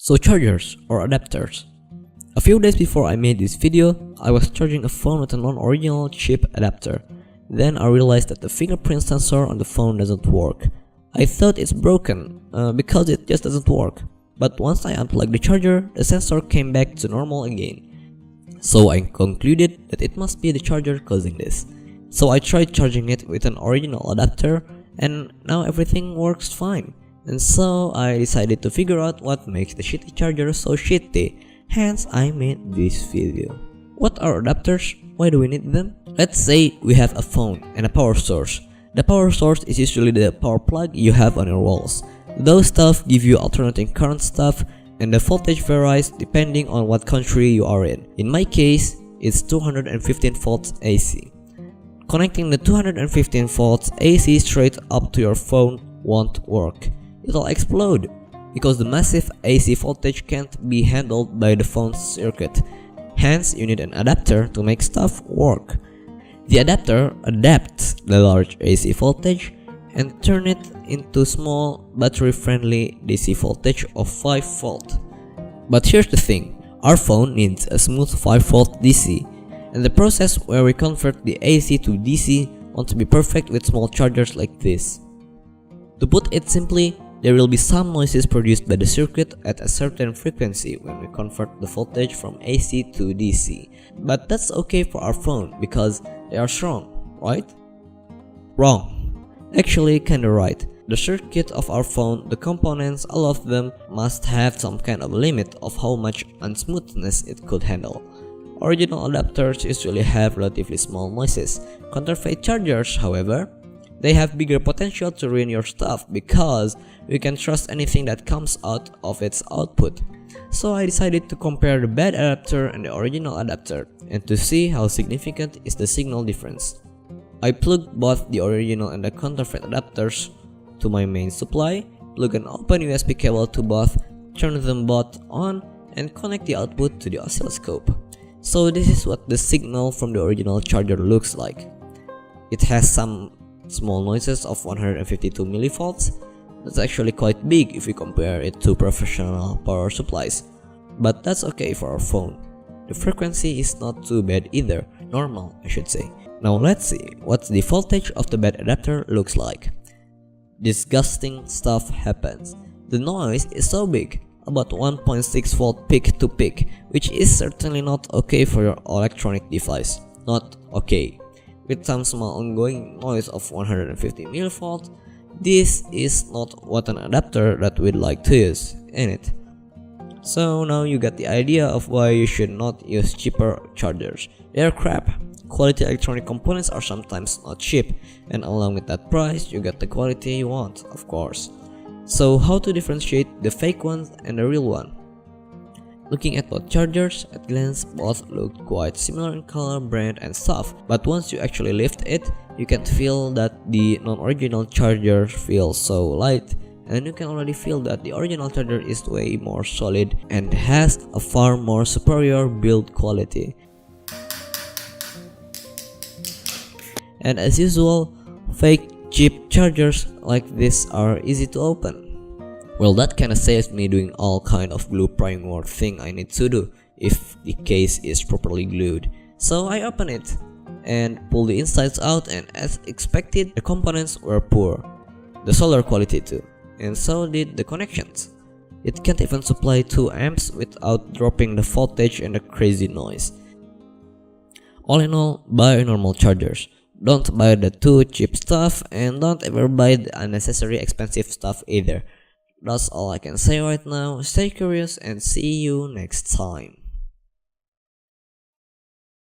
So chargers or adapters. A few days before I made this video, I was charging a phone with a non-original cheap adapter. Then I realized that the fingerprint sensor on the phone doesn't work. I thought it's broken because it just doesn't work. But once I unplugged the charger, the sensor came back to normal again. So I concluded that it must be the charger causing this. So I tried charging it with an original adapter and now everything works fine. And so I decided to figure out what makes the shitty charger so shitty. Hence I made this video. What are adapters? Why do we need them? Let's say we have a phone and a power source. The power source is usually the power plug you have on your walls. Those stuff give you alternating current stuff, and the voltage varies depending on what country you are in. In my case, it's 215 volts AC. Connecting the 215 volts AC straight up to your phone won't work. It'll explode because the massive AC voltage can't be handled by the phone's circuit. Hence, you need an adapter to make stuff work. The adapter adapts the large AC voltage and turn it into small battery-friendly DC voltage of 5 volt. But here's the thing, our phone needs a smooth 5 volt DC, and the process where we convert the AC to DC won't be perfect with small chargers like this. To put it simply, there will be some noises produced by the circuit at a certain frequency when we convert the voltage from AC to DC. But that's okay for our phone because they are strong, right? Wrong. Actually, kinda right. The circuit of our phone, the components, all of them must have some kind of limit of how much unsmoothness it could handle. Original adapters usually have relatively small noises. Counterfeit chargers, however, they have bigger potential to ruin your stuff because you can trust anything that comes out of its output. So I decided to compare the bad adapter and the original adapter and to see how significant is the signal difference. I plugged both the original and the counterfeit adapters to my main supply, plug an open USB cable to both, turn them both on, and connect the output to the oscilloscope. So this is what the signal from the original charger looks like. It has some small noises of 152 millivolts. That's actually quite big if you compare it to professional power supplies. But that's okay for our phone. The frequency is not too bad either, normal I should say. Now let's see what the voltage of the bad adapter looks like. Disgusting stuff happens. The noise is so big, about 1.6 volt peak to peak, which is certainly not okay for your electronic device. Not okay. With some small ongoing noise of 150 millivolts, this is not what an adapter that we'd like to use, ain't it? So now you got the idea of why you should not use cheaper chargers. They are crap. Quality electronic components are sometimes not cheap, and along with that price, you get the quality you want, of course. So how to differentiate the fake ones and the real one? Looking at both chargers, at glance both looked quite similar in color, brand and stuff, but once you actually lift it, you can feel that the non-original charger feels so light, and you can already feel that the original charger is way more solid and has a far more superior build quality. And as usual, fake cheap chargers like this are easy to open. Well, that kinda saves me doing all kind of glue primer thing I need to do if the case is properly glued. So I open it and pull the insides out, and as expected, the components were poor. The solder quality too, and so did the connections. It can't even supply 2 amps without dropping the voltage and the crazy noise. All in all, buy normal chargers. Don't buy the too cheap stuff, and don't ever buy the unnecessary expensive stuff either. That's all I can say right now. Stay curious and see you next time.